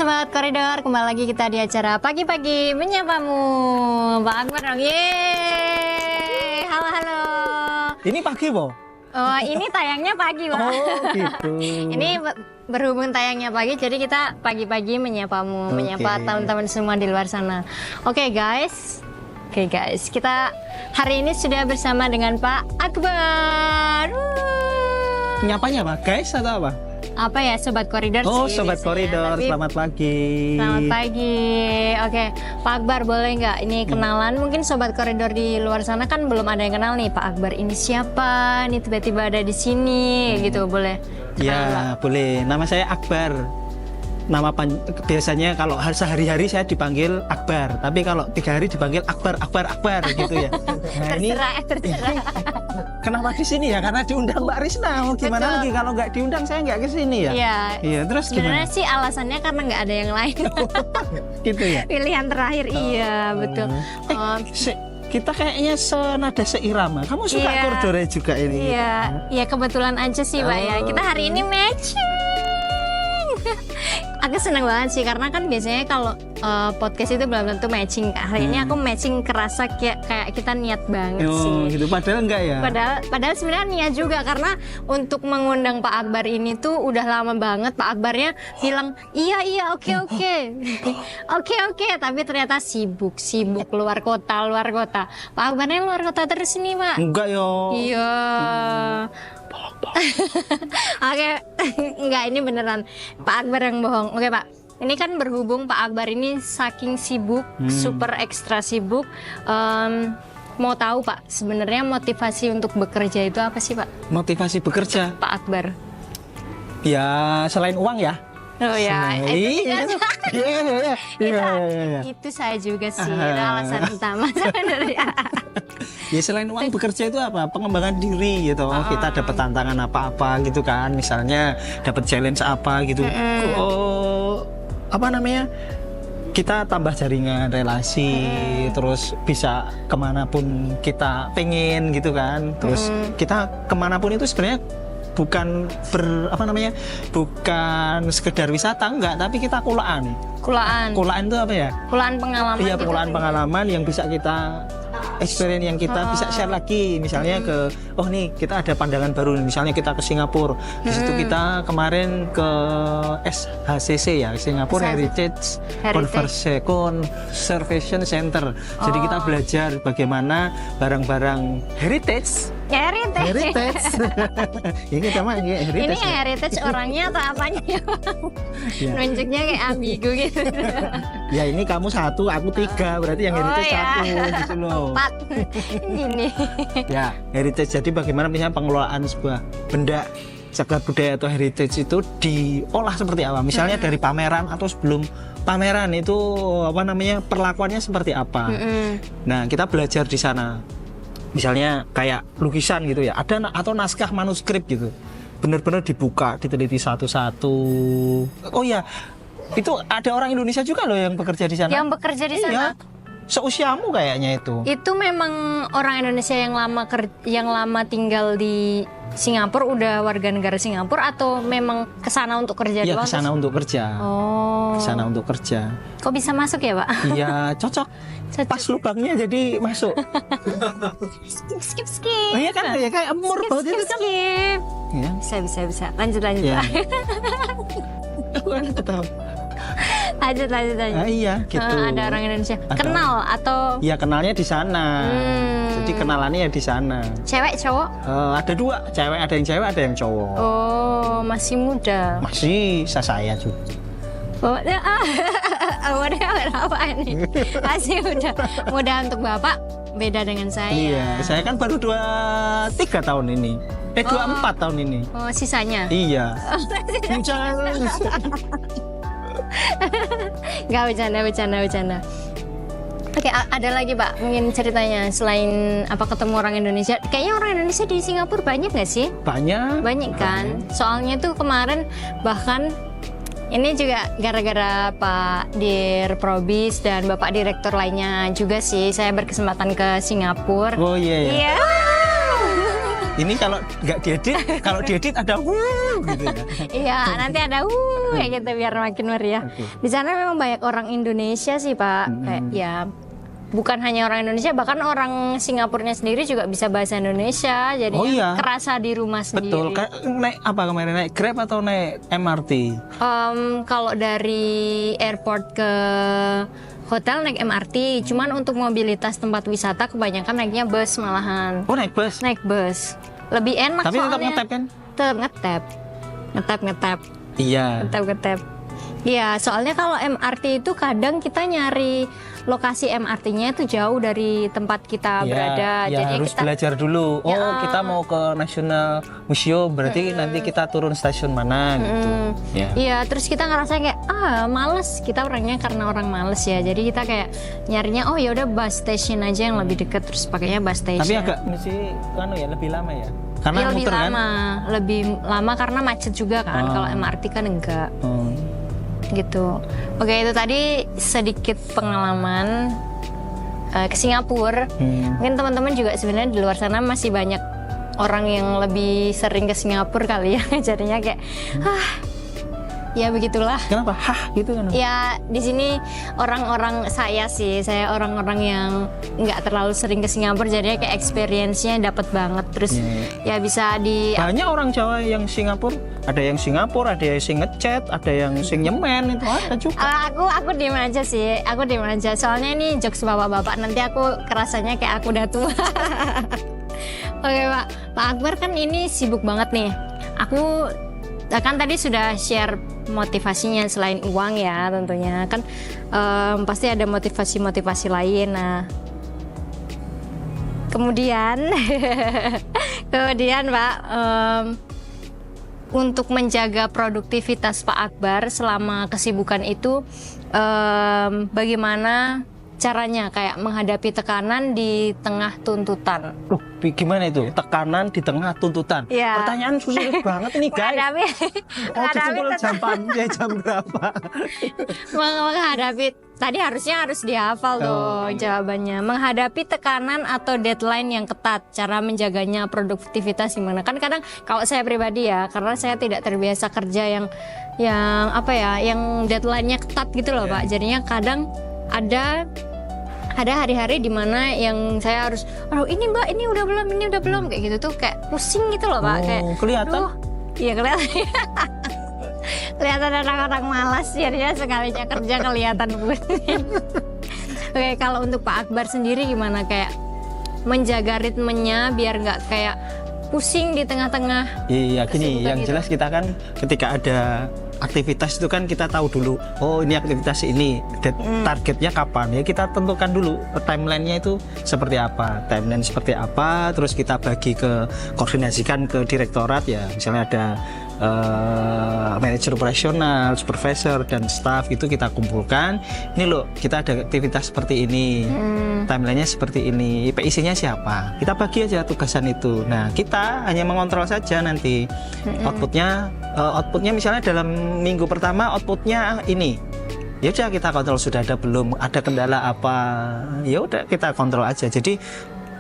Sobat Koridor, kembali lagi kita di acara Pagi-Pagi Menyapamu. Pak Akbar dong, yeay. Halo. Ini pagi, Bo? Oh, ini tayangnya pagi, Pak. Oh, gitu. Ini berhubung tayangnya pagi, jadi kita pagi-pagi menyapamu, menyapa teman-teman semua di luar sana. Oke, guys, kita hari ini sudah bersama dengan Pak Akbar. Nyapanya apa, guys, atau apa? Apa ya, Sobat Koridor Oh, sih Sobat biasanya. Koridor, Tapi selamat pagi. selamat pagi. Oke, Pak Akbar boleh nggak ini kenalan? Mungkin Sobat Koridor di luar sana kan belum ada yang kenal nih Pak Akbar ini siapa? Nih tiba-tiba ada di sini gitu, boleh? Ya, boleh. Nama saya Akbar. Biasanya kalau sehari-hari saya dipanggil Akbar, tapi kalau 3 hari dipanggil Akbar gitu ya. Nah, ini Terserah. kenapa di sini ya? Karena diundang Mbak Risna. Mau gimana Betul. lagi kalau nggak diundang saya nggak ke sini ya? Iya. Iya, terus Sebenarnya gimana? sih alasannya karena nggak ada yang lain. Gitu ya. Pilihan terakhir, iya betul. Oh, Kita kayaknya senada seirama. Kamu suka Iya. koridornya juga ini? Iya kebetulan aja sih Pak ya. Kita hari ini matching. Aku seneng banget sih karena kan biasanya kalau podcast itu belum tentu matching. Hari ini aku matching kerasa kayak kita niat banget Oh, sih. gitu. Padahal enggak ya? Padahal sebenarnya niat juga karena untuk mengundang Pak Akbar ini tuh udah lama banget. Pak Akbarnya bilang iya oke oke tapi ternyata sibuk luar kota. Pak Akbarnya luar kota terus nih Pak. Enggak yo. Iya. Oke, enggak ini beneran Pak Akbar yang bohong. Oke Pak, ini kan berhubung Pak Akbar ini saking sibuk, super ekstra sibuk. Mau tahu Pak, sebenarnya motivasi untuk bekerja itu apa sih Pak? Motivasi bekerja? Pak Akbar? Ya selain uang ya. Oh ya, itu saya juga sih, itu alasan utama sebenarnya. Ya selain uang bekerja itu apa? Pengembangan diri gitu. Oh, kita dapat tantangan apa-apa gitu kan. Misalnya dapat challenge apa gitu. Oh, apa namanya? Kita tambah jaringan relasi, terus bisa kemanapun kita pengen gitu kan. Terus kita kemanapun itu sebenarnya bukan bukan sekedar wisata enggak, tapi kita kulaan itu apa ya? Kulaan pengalaman. Iya, gitu. kulaan pengalaman yang bisa kita experience, yang kita bisa share lagi. Misalnya nih kita ada pandangan baru, misalnya kita ke Singapura. Di situ kita kemarin ke SHCC ya, Singapore Heritage Conservation Center. Jadi kita belajar bagaimana barang-barang heritage. Ya kita mah heritage. Ini heritage orangnya atau apanya ya? Nunjuknya kayak ambigu gitu. Ya ini kamu 1, aku 3, berarti yang heritage ya. 1 gitu loh. 4 gini. Ya, heritage jadi bagaimana misalnya pengelolaan sebuah benda cagar budaya atau heritage itu diolah seperti apa? Misalnya dari pameran atau sebelum pameran itu perlakuannya seperti apa? Nah, kita belajar di sana. Misalnya kayak lukisan gitu ya, ada atau naskah manuskrip gitu. Benar-benar dibuka, diteliti satu-satu. Oh ya, itu ada orang Indonesia juga loh yang bekerja di sana. Yang bekerja di sana. Iya. Seusiamu kayaknya itu. Itu memang orang Indonesia yang lama tinggal di Singapura, udah warga negara Singapura, atau memang kesana untuk kerja Iya, doang? kesana untuk kerja. Oh. Kesana untuk kerja. Kok bisa masuk ya, Pak? Iya, cocok. Pas lubangnya jadi masuk. Skip. Oh iya kan, ya kayak emur banget itu kan. Skip. Ya. Bisa. Lanjut. Ya. Pak. Aku kan tahu. Lanjut. Ah, iya, gitu. Ada orang Indonesia. Kenal atau Iya, kenalnya di sana. Jadi kenalannya ya di sana. cewek cowok? Ada 2, ada yang cewek, ada yang cowok. Oh, masih muda. Masih saya juga. Wadah apa ini? Masih muda untuk Bapak, beda dengan saya. Iya, saya kan baru 23 tahun ini. 24 tahun ini. Oh, sisanya? Iya. Jangan. Gak bercanda. Oke, ada lagi Pak, mungkin ceritanya selain ketemu orang Indonesia. Kayaknya orang Indonesia di Singapura banyak nggak sih? Banyak kan? Soalnya tuh kemarin bahkan ini juga gara-gara Pak Dir Probis dan Bapak Direktur lainnya juga sih, saya berkesempatan ke Singapura. Oh iya. Iya. Ini kalau nggak diedit, kalau diedit ada gitu ya. Iya, nanti ada kayak gitu biar makin meriah. Oke. Di sana memang banyak orang Indonesia sih Pak. Kayak ya bukan hanya orang Indonesia, bahkan orang Singapurnya sendiri juga bisa bahasa Indonesia. Jadi Oh, iya. kerasa di rumah sendiri. Betul. Naik apa kemarin, naik Grab atau naik MRT? Kalau dari airport ke hotel naik MRT, cuman untuk mobilitas tempat wisata kebanyakan naiknya bus malahan. Oh, naik bus. Naik bus. Lebih enak Tapi tetap soalnya. ngetap kan? Tetap ngetap. Ngetap. Iya. Ngetap. Iya, soalnya kalau MRT itu kadang kita nyari lokasi MRT-nya itu jauh dari tempat kita berada. Ya, Jadi harus kita belajar dulu. Oh, kita mau ke National Museum, berarti nanti kita turun stasiun mana gitu. Ya. Iya, terus kita ngerasa kayak males. Kita orangnya karena orang males ya. Jadi kita kayak nyarinya ya udah bus station aja yang lebih dekat, terus pakainya bus station. Tapi agak mesti lebih lama ya. Karena Iya, lebih muter kan? lama, lebih lama karena macet juga kan. Kalau MRT kan enggak. Gitu. Oke, itu tadi sedikit pengalaman ke Singapura. Mungkin teman-teman juga sebenarnya di luar sana masih banyak orang yang lebih sering ke Singapura kali ya. Jadinya kayak ya begitulah. Kenapa? Gitu kan? Ya di sini orang-orang saya orang-orang yang nggak terlalu sering ke Singapura, jadinya kayak experience-nya dapat banget. Terus ya bisa di Banyak orang Jawa yang Singapura, ada yang Singapura, ada yang sing ngechat, ada yang sing nyemen, itu ada juga. aku diem aja sih, aku diem aja. Soalnya ini jokes bapak-bapak, nanti aku kerasanya kayak aku udah tua. Oke Pak Akbar kan ini sibuk banget nih. Aku kan tadi sudah share motivasinya selain uang ya tentunya kan pasti ada motivasi lain. Nah kemudian Pak, untuk menjaga produktivitas Pak Akbar selama kesibukan itu bagaimana caranya kayak menghadapi tekanan di tengah tuntutan? Gimana itu? Tekanan di tengah tuntutan. Ya. Pertanyaan sulit banget ini guys. Jam berapa? Menghadapi tadi harus dihafal dong jawabannya. Menghadapi tekanan atau deadline yang ketat, cara menjaganya produktivitas gimana? Kan kadang kalau saya pribadi ya, karena saya tidak terbiasa kerja yang deadline-nya ketat gitu loh Pak. Jadinya kadang ada hari-hari di mana yang saya harus, ini Mbak, ini udah belum kayak gitu tuh, kayak pusing gitu loh Pak. Kayak kelihatan? Iya kelihatan. Kelihatan orang-orang malas, jadinya sekalinya kerja kelihatan pusing. Oke, kalau untuk Pak Akbar sendiri gimana, kayak menjaga ritmenya biar nggak kayak pusing di tengah-tengah? Iya, gini, yang gitu. jelas kita kan ketika ada aktivitas itu kan kita tahu dulu, ini aktivitas ini targetnya kapan, ya kita tentukan dulu timelinenya itu seperti apa, terus kita bagi koordinasikan ke direktorat ya, misalnya ada manajer operasional, supervisor dan staff, itu kita kumpulkan, ini loh kita ada aktivitas seperti ini, timelinenya seperti ini, PIC-nya siapa, kita bagi aja tugasan itu. Nah kita hanya mengontrol saja nanti outputnya misalnya dalam minggu pertama outputnya ini, ya udah kita kontrol sudah ada belum, ada kendala apa, ya udah kita kontrol aja. Jadi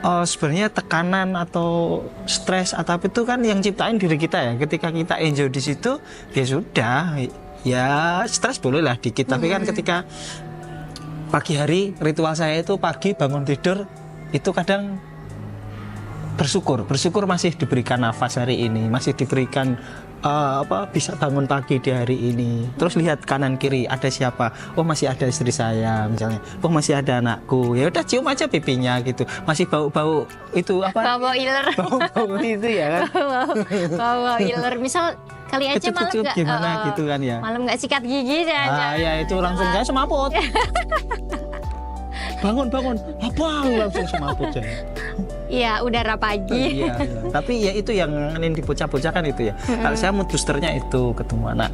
sebenarnya tekanan atau stres atau apa itu kan yang ciptain diri kita ya. Ketika kita enjoy di situ ya sudah, ya stres bolehlah dikit, tapi kan ketika pagi hari ritual saya itu pagi bangun tidur itu kadang bersyukur masih diberikan nafas hari ini, masih diberikan bisa bangun pagi di hari ini. Terus lihat kanan kiri ada siapa, masih ada istri saya misalnya, masih ada anakku, ya udah cium aja pipinya gitu, masih bau itu apa, bau iler. bau itu ya kan, bau iler misal kali aja malam nggak gimana gitu kan ya, malam nggak sikat gigi aja. Ya itu langsung kayak semaput. bangun apa langsung semaput aja. Iya, udara pagi. Iya. Tapi ya itu yang ingin dibocah-bocah kan itu ya. Kalau saya mood boosternya itu ketemu anak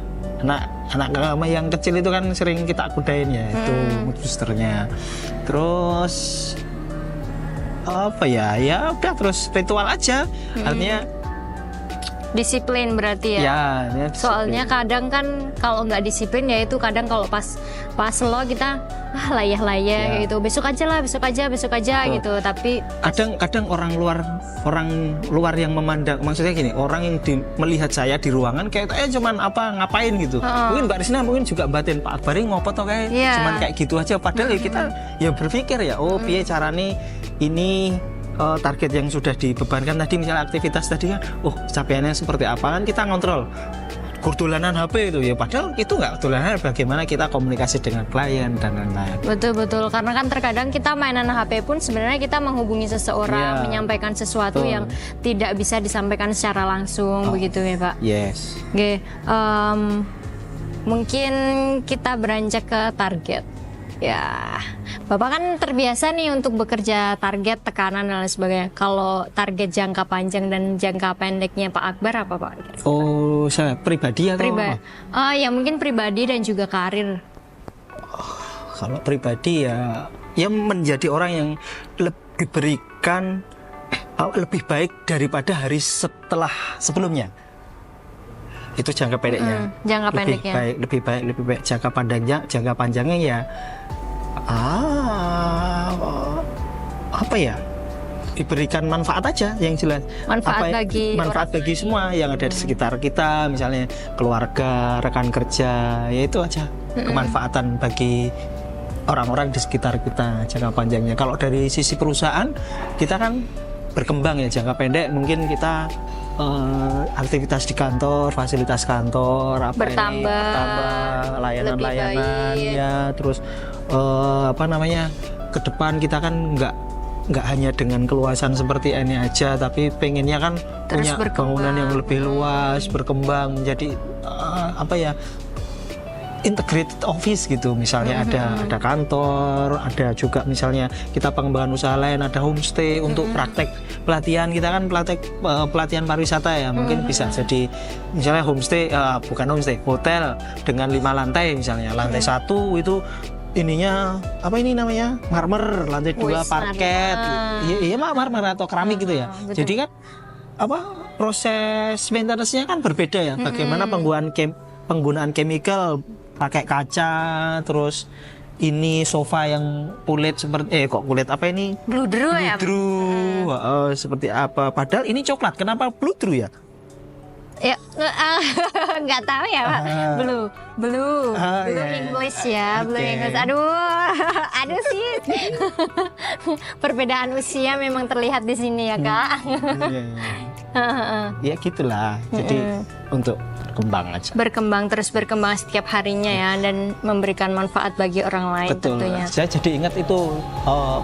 yang kecil itu kan sering kita kudain ya, itu mood boosternya. Terus apa ya udah terus ritual aja. Artinya Disiplin berarti ya. Ya, disiplin. Soalnya kadang kan kalau nggak disiplin ya itu kadang kalau pas slow kita layah-layah gitu. Besok aja gitu. Tapi kadang orang luar yang memandang, maksudnya gini, orang yang melihat saya di ruangan kayak cuman ngapain gitu. Mungkin Mbak Risna mungkin juga batin Pak Akbar ini ngopo toh kayak cuman kayak gitu aja, padahal ya kita ya berpikir ya piye carane ini target yang sudah dibebankan tadi, misalnya aktivitas tadi kan, capaiannya seperti apa, kan kita ngontrol. Dolanan HP itu ya, padahal itu nggak dolanan, bagaimana kita komunikasi dengan klien dan lain-lain. Betul, karena kan terkadang kita mainan HP pun sebenarnya kita menghubungi seseorang, menyampaikan sesuatu yang tidak bisa disampaikan secara langsung, begitu ya Pak? Yes. Oke, mungkin kita beranjak ke target. Ya, Bapak kan terbiasa nih untuk bekerja target, tekanan dan lain sebagainya. Kalau target jangka panjang dan jangka pendeknya Pak Akbar apa Pak? Saya pribadi atau apa? Ya mungkin pribadi dan juga karir. Kalau pribadi ya menjadi orang yang diberikan lebih baik daripada hari sebelumnya. Itu jangka pendeknya. Jangka pendeknya. Lebih baik. Jangka panjangnya ya apa ya? Diberikan manfaat aja yang jelas. Manfaat bagi semua yang ada di sekitar kita, misalnya keluarga, rekan kerja, ya itu aja. Kemanfaatan bagi orang-orang di sekitar kita jangka panjangnya. Kalau dari sisi perusahaan, kita kan berkembang ya, jangka pendek mungkin kita aktivitas di kantor, fasilitas kantor bertambah, layanan ya, terus ke depan kita kan nggak hanya dengan keluasan seperti ini aja, tapi pengennya kan terus punya bangunan yang lebih luas, berkembang menjadi integrated office gitu, misalnya ada kantor, ada juga misalnya kita pengembangan usaha lain, ada homestay untuk praktek pelatihan, kita kan pelatihan pariwisata ya, mungkin bisa jadi misalnya homestay, hotel dengan 5 lantai misalnya, lantai 1 itu ininya namanya marmer, lantai 2 parket, marmer atau keramik gitu ya. Jadi kan proses maintenance-nya kan berbeda ya, bagaimana penggunaan chemical, pakai kaca, terus ini sofa yang kulit seperti bludru ya? Seperti apa? Padahal ini coklat. Kenapa bludru ya? Ya, nggak tahu ya Pak. Blue English ya, blue English. Aduh sih. Perbedaan usia memang terlihat di sini ya Kak. Ya gitulah. Jadi untuk berkembang setiap harinya ya, dan memberikan manfaat bagi orang lain. Betul. Tentunya. Saya jadi ingat itu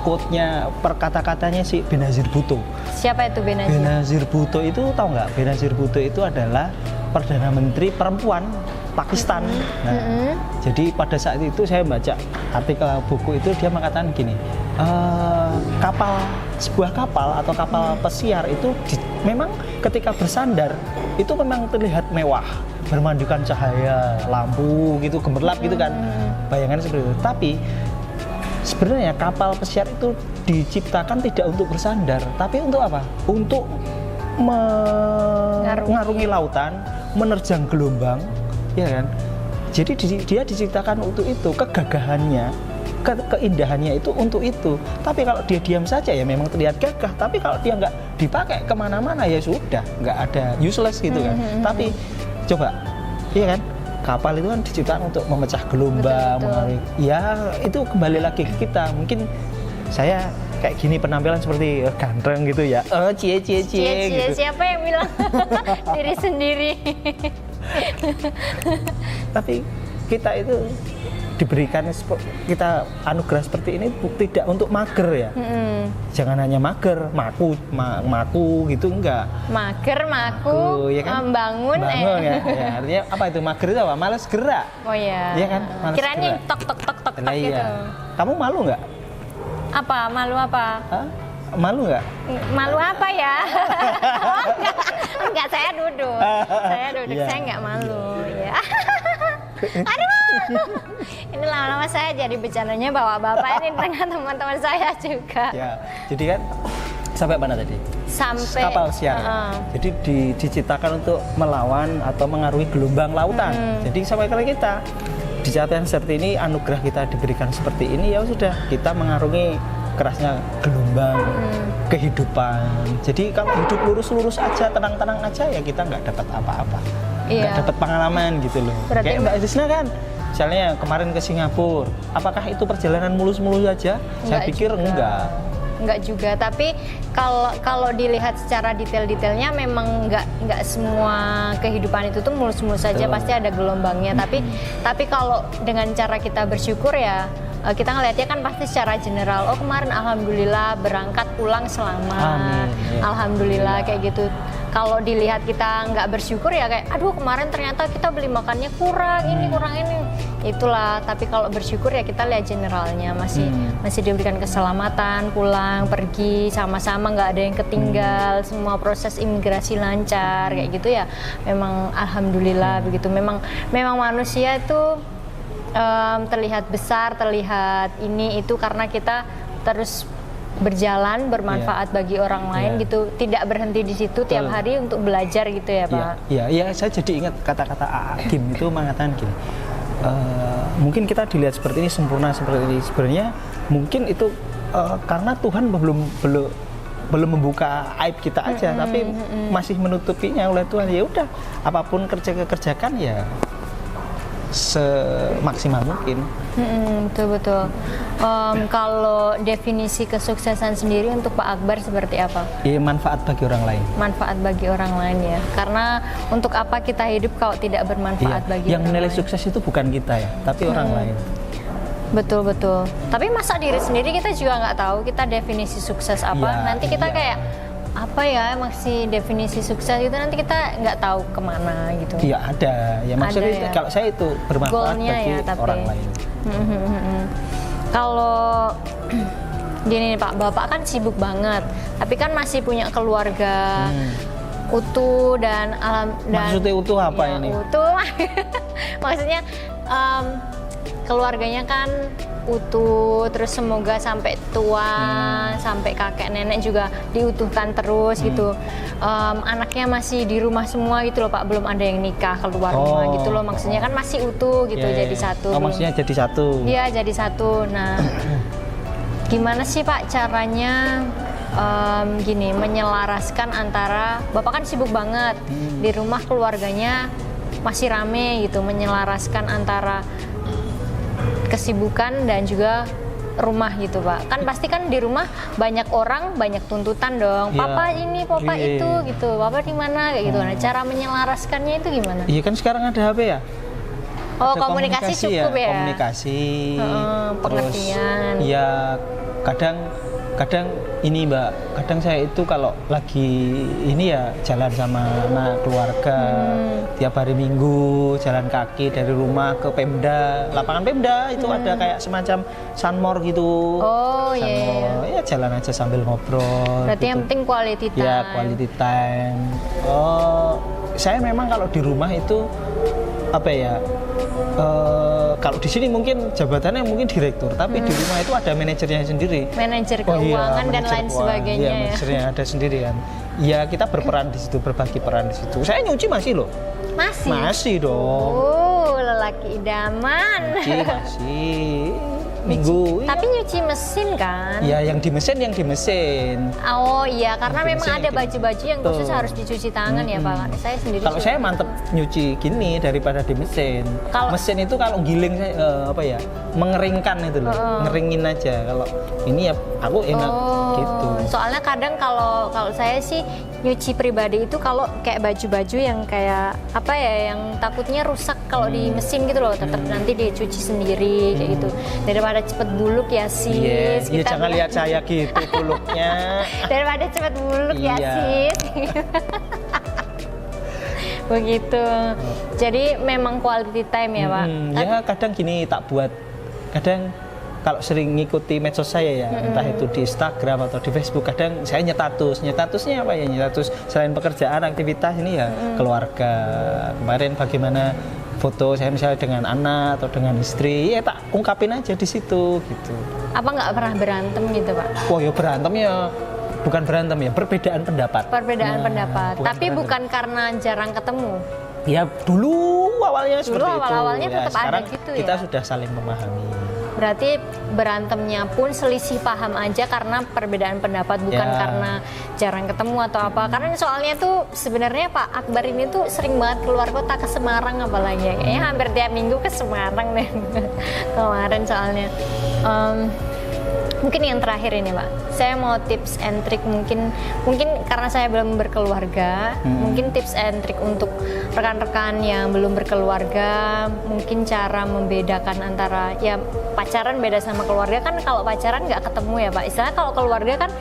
quote-nya, perkata-katanya si Benazir Bhutto. Siapa itu Benazir? Benazir Bhutto itu tahu nggak? Benazir Bhutto itu adalah Perdana Menteri perempuan Pakistan. Jadi pada saat itu saya baca artikel buku itu, dia mengatakan gini, sebuah kapal atau kapal pesiar itu memang ketika bersandar itu memang terlihat mewah, bermandikan cahaya lampu gitu, gemerlap gitu kan, bayangannya seperti itu. Tapi sebenarnya kapal pesiar itu diciptakan tidak untuk bersandar, tapi untuk apa? Untuk mengarungi lautan, menerjang gelombang, ya kan? Jadi dia diciptakan untuk itu, kegagahannya, keindahannya itu untuk itu. Tapi kalau dia diam saja ya memang terlihat gagah, tapi kalau dia nggak dipakai kemana-mana ya sudah, nggak ada, useless gitu kan. Tapi coba, iya kan, kapal itu kan diciptakan untuk memecah gelombang, ya itu kembali lagi ke kita. Mungkin saya kayak gini penampilan seperti ganteng gitu ya, cie gitu. Siapa yang bilang diri sendiri? Tapi kita itu diberikan, kita anugerah seperti ini tidak untuk mager ya. Jangan hanya mager, maku gitu, enggak. Maku ya kan? Bangun ya. Artinya apa itu mager itu apa? Malas gerak. Oh iya. Iya kan? Malas kiranya gerak. tok gitu. Iya. Kamu malu nggak? Apa? Malu apa? Hah? Malu nggak? Malu apa ya? Enggak, saya duduk. Yeah. Saya nggak malu ya. Aduh, ini lama-lama saya jadi bercandanya bawa bapak ini dengan teman-teman saya juga. Ya, jadi kan Sampai mana tadi? Sampai kapal siar. Jadi diciptakan untuk melawan atau mengarungi gelombang lautan. Jadi sampai kali kita di catatan seperti ini, anugerah kita diberikan seperti ini, ya sudah kita mengarungi kerasnya gelombang kehidupan. Jadi kalau hidup lurus-lurus aja, tenang-tenang aja, ya kita nggak dapat apa-apa, nggak dapat pengalaman gitu loh. Berarti kayak Mbak Desna kan, misalnya kemarin ke Singapura, apakah itu perjalanan mulus-mulus aja? Saya pikir enggak juga, tapi kalau dilihat secara detail-detailnya memang enggak semua kehidupan itu tuh mulus-mulus saja, pasti ada gelombangnya. Tapi kalau dengan cara kita bersyukur ya, kita ngelihatnya kan pasti secara general. Oh, kemarin alhamdulillah berangkat pulang selamat. Amin. Alhamdulillah kayak gitu. Kalau dilihat kita nggak bersyukur ya kayak aduh kemarin ternyata kita beli makannya kurang ini. Itulah, tapi kalau bersyukur ya kita lihat generalnya masih diberikan keselamatan, pulang, pergi sama-sama, nggak ada yang ketinggal, semua proses imigrasi lancar kayak gitu ya. Memang alhamdulillah begitu. Memang manusia itu terlihat besar, terlihat ini itu karena kita terus berjalan bermanfaat bagi orang lain gitu, tidak berhenti di situ tiap hari untuk belajar gitu ya Pak. Iya, saya jadi ingat kata-kata Kim itu mengatakan gini, mungkin kita dilihat seperti ini sempurna seperti ini, sebenarnya mungkin itu karena Tuhan belum membuka aib kita aja, tapi masih menutupinya oleh Tuhan. Ya udah, apapun kerjakan ya semaksimal mungkin. Betul. Kalau definisi kesuksesan sendiri untuk Pak Akbar seperti apa? Iya, manfaat bagi orang lain. Manfaat bagi orang lain ya. Karena untuk apa kita hidup kalau tidak bermanfaat bagi orang lain? Yang menilai sukses itu bukan kita ya, tapi orang lain. Betul. Tapi masa diri sendiri kita juga nggak tahu kita definisi sukses apa. Nanti kita kayak apa ya masih definisi sukses itu nanti kita nggak tahu kemana gitu. Iya ada. Ya maksudnya kalau saya itu bermanfaat bagi orang lain. Kalau gini nih Pak, Bapak kan sibuk banget, tapi kan masih punya keluarga utuh dan maksudnya utuh apa ini? Utuh, maksudnya keluarganya kan utuh, terus semoga sampai tua, sampai kakek nenek juga diutuhkan terus gitu. Anaknya masih di rumah semua gitu loh Pak, belum ada yang nikah keluar rumah gitu loh, maksudnya kan masih utuh gitu, jadi satu. Maksudnya jadi satu. Iya, jadi satu. Nah, gimana sih Pak caranya gini menyelaraskan antara Bapak kan sibuk banget di rumah, keluarganya masih rame gitu, menyelaraskan antara kesibukan dan juga rumah gitu Pak. Kan pasti kan di rumah banyak orang, banyak tuntutan dong. Papa ini, papa itu gitu. Papa di mana kayak gitu. Nah, cara menyelaraskannya itu gimana? Iya kan sekarang ada HP ya. Oh, komunikasi cukup ya. Komunikasi. Pengertian. Iya, kadang ini Mbak, kadang saya itu kalau lagi ini ya jalan sama anak keluarga tiap hari Minggu, jalan kaki dari rumah ke Pemda, lapangan Pemda itu ada kayak semacam sunmor gitu. Oh iya. Ya jalan aja sambil ngobrol. Berarti gitu. yang penting quality time. Ya quality time. Saya memang kalau di rumah itu apa ya? Kalau di sini mungkin jabatannya mungkin direktur, tapi di rumah itu ada manajernya sendiri. Manajer keuangan dan lain sebagainya ya. Manajernya ada sendiri kan. Ya kita berperan di situ, berbagi peran di situ. Saya nyuci masih loh. Masih? Masih dong. Oh, lelaki idaman. Nyuci masih. Minggu. Tapi nyuci mesin kan? Ya, yang di mesin. Oh iya, karena memang ada baju-baju yang khusus harus dicuci tangan ya Pak. Saya sendiri. Kalau saya mantep nyuci gini daripada di mesin. Mesin itu kalau giling mengeringkan itu loh, ngeringin aja. Kalau ini ya aku enak gitu. Soalnya kadang kalau saya sih nyuci pribadi itu kalau kayak baju-baju yang kayak apa ya, yang takutnya rusak kalau di mesin gitu loh, tetap nanti dicuci sendiri kayak gitu. Daripada cepet buluk ya sis. Iya, jangan lihat saya gitu buluknya. Daripada cepet buluk ya sis. Begitu. Jadi memang quality time ya Pak. Ya kadang gini kadang kalau sering ngikuti medsos saya ya, entah itu di Instagram atau di Facebook, kadang saya nyetatusnya apa ya, nyetatus selain pekerjaan, aktivitas ini ya keluarga. Kemarin bagaimana foto saya misalnya dengan anak atau dengan istri, ya tak ungkapin aja di situ gitu. Apa nggak pernah berantem gitu Pak? Wah ya berantem ya bukan berantem ya, perbedaan pendapat. Perbedaan pendapat, tapi bukan karena jarang ketemu. Ya dulu awalnya seperti itu. Awalnya ya, tetap ada gitu ya. Kita sudah saling memahami. Berarti berantemnya pun selisih paham aja karena perbedaan pendapat, bukan karena jarang ketemu atau apa. Karena soalnya tuh sebenarnya Pak Akbar ini tuh sering banget keluar kota ke Semarang apalagi. Kayaknya hampir tiap minggu ke Semarang deh kemarin soalnya. Mungkin yang terakhir ini Pak, saya mau tips and trick mungkin karena saya belum berkeluarga, mungkin tips and trick untuk rekan-rekan yang belum berkeluarga, mungkin cara membedakan antara ya pacaran beda sama keluarga kan. Kalau pacaran nggak ketemu ya Pak, istilahnya kalau keluarga kan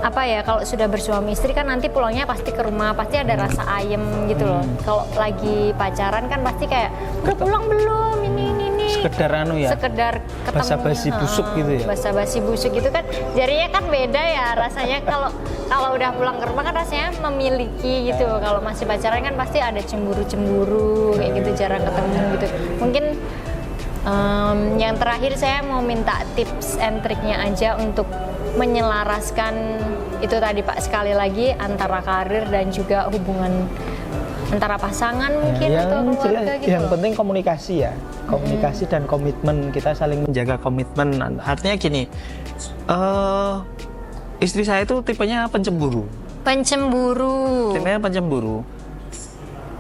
apa ya, kalau sudah bersuami istri kan nanti pulangnya pasti ke rumah, pasti ada rasa ayem gitu loh. Kalau lagi pacaran kan pasti kayak udah pulang belum, ini sekedar sekedar ketemu, basa-basi busuk gitu ya, basa-basi busuk gitu kan, jadinya kan beda ya rasanya. Kalau udah pulang ke rumah kan rasanya memiliki gitu. Kalau masih pacaran kan pasti ada cemburu kayak gitu, jarang ketemu gitu. Mungkin yang terakhir saya mau minta tips and triknya aja untuk menyelaraskan itu tadi Pak, sekali lagi antara karir dan juga hubungan antara pasangan mungkin atau keluarga gitu. Yang penting komunikasi ya, komunikasi dan komitmen, kita saling menjaga komitmen. Artinya gini, istri saya itu tipenya pencemburu. Tipenya pencemburu.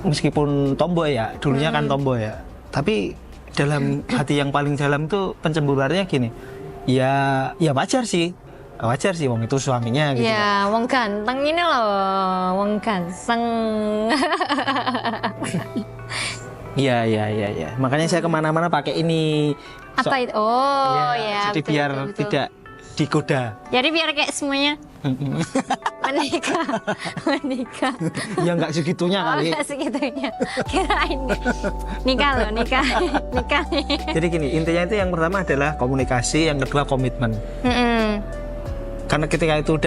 Meskipun tomboy ya, dulunya kan tomboy ya, tapi dalam hati yang paling dalam itu pencemburu. Artinya gini, ya wajar sih, wong itu suaminya gitu. Ya, wong ganteng ini loh, wong ganteng. Iya. Makanya saya kemana-mana pakai ini. Apa itu? Oh ya. Jadi betul, biar betul. tidak digoda. Jadi biar kayak semuanya menikah. Ya nggak segitunya kali. Nggak segitunya. Kirain nikah. Jadi gini, intinya itu yang pertama adalah komunikasi, yang kedua komitmen. Karena ketika itu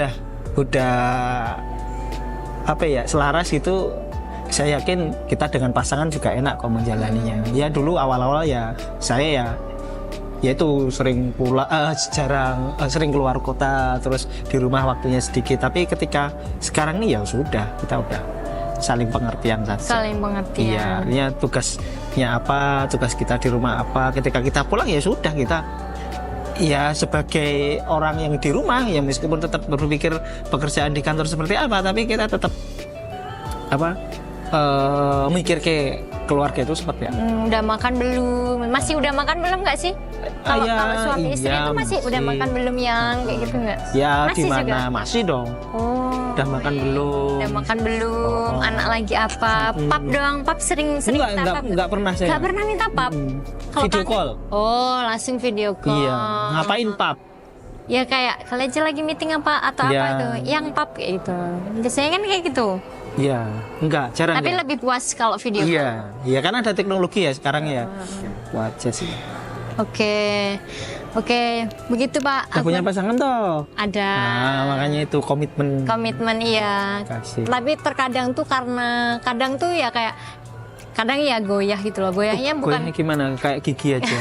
udah apa ya, selaras gitu, saya yakin kita dengan pasangan juga enak kok menjalaninya. Ya dulu awal-awal ya saya ya itu sering sering keluar kota, terus di rumah waktunya sedikit. Tapi ketika sekarang nih ya sudah, kita udah saling pengertian saja. Saling pengertian. Iya, artinya tugasnya apa, tugas kita di rumah apa. Ketika kita pulang ya sudah, kita ya sebagai orang yang di rumah ya, meskipun tetap berpikir pekerjaan di kantor seperti apa, tapi kita tetap mikir ke keluarga itu seperti apa. Udah makan belum? Masih udah makan belum nggak sih? Kalau suami istri itu masih udah makan belum yang kayak gitu nggak? Ya masih gimana? Juga? Masih dong. Udah makan belum? Udah makan belum? Anak lagi apa? Pap doang. Pap sering minta pap. Enggak pernah saya. Enggak pernah minta pap. Video call. Oh, langsung video call. Iya. Ngapain pap? Ya kayak kalian aja lagi meeting apa atau apa itu? Yang pap kayak gitu. Biasanya kan kayak gitu. Iya, jarang. Tapi lebih puas kalau video call. Iya, kan ada teknologi ya sekarang ya. Wajar sih. Oke, begitu Pak. Udah punya pasangan toh? Ada. Nah, makanya itu komitmen. Iya. Kasih. Tapi terkadang tuh kadang tuh ya kayak kadang ya goyah gitu loh. Goyahnya bukan. Goyahnya gimana? Kayak gigi aja.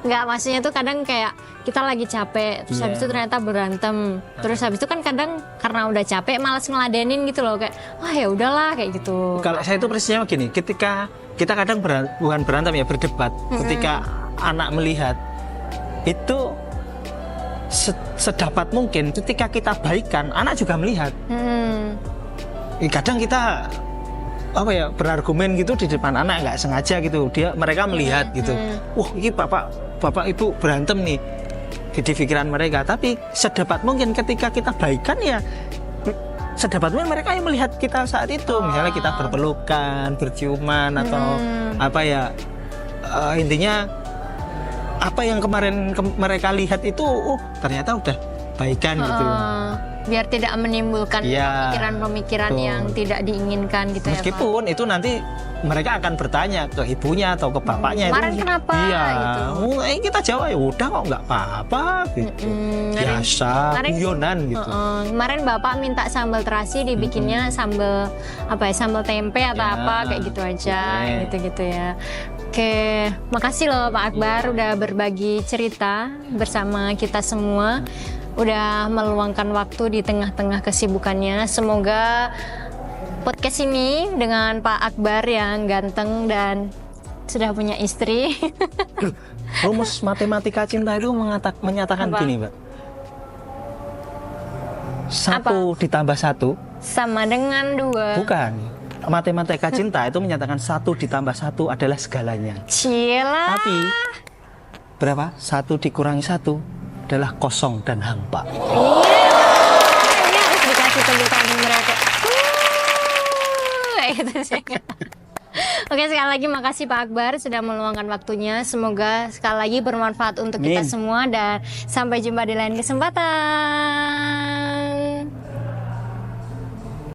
Enggak, maksudnya tuh kadang kayak kita lagi capek, terus habis itu ternyata berantem. Terus habis itu kan kadang karena udah capek malas ngeladenin gitu loh, kayak wah ya udahlah kayak gitu. Kalau saya itu persisnya begini, ketika kita kadang bukan berantem ya, berdebat. Ketika anak melihat itu sedapat mungkin, ketika kita baikkan, anak juga melihat. Kadang kita berargumen gitu di depan anak, nggak sengaja gitu, mereka melihat gitu, wah ini bapak ibu berantem nih di pikiran mereka. Tapi sedapat mungkin ketika kita baikan ya sedapat mungkin mereka yang melihat kita saat itu, misalnya kita berpelukan, berciuman atau intinya apa yang kemarin mereka lihat itu ternyata udah baikan gitu. Biar tidak menimbulkan pemikiran-pemikiran yang tidak diinginkan gitu. Meskipun ya Pak. itu nanti mereka akan bertanya ke ibunya atau ke bapaknya. Kemarin kenapa? Iya. Gitu. Kita jawab ya udah kok nggak apa-apa gitu. Biasa, guyonan gitu. Kemarin bapak minta sambal terasi dibikinnya sambal sambal tempe atau apa kayak gitu aja, gitu ya. Oke, makasih loh Pak Akbar udah berbagi cerita bersama kita semua. udah meluangkan waktu di tengah-tengah kesibukannya. Semoga podcast ini dengan Pak Akbar yang ganteng dan sudah punya istri. Rumus matematika cinta itu menyatakan Apa? gini, Mbak. 1 ditambah 1 sama dengan 2. bukan. Matematika cinta itu menyatakan 1 ditambah 1 adalah segalanya. Cila. Tapi berapa? 1 dikurangi 1 adalah kosong dan hampa. Iya. Ini harus dikasih tepuk tangan mereka. Itu sih. Oke, sekali lagi makasih Pak Akbar sudah meluangkan waktunya. Semoga sekali lagi bermanfaat untuk kita semua dan sampai jumpa di lain kesempatan.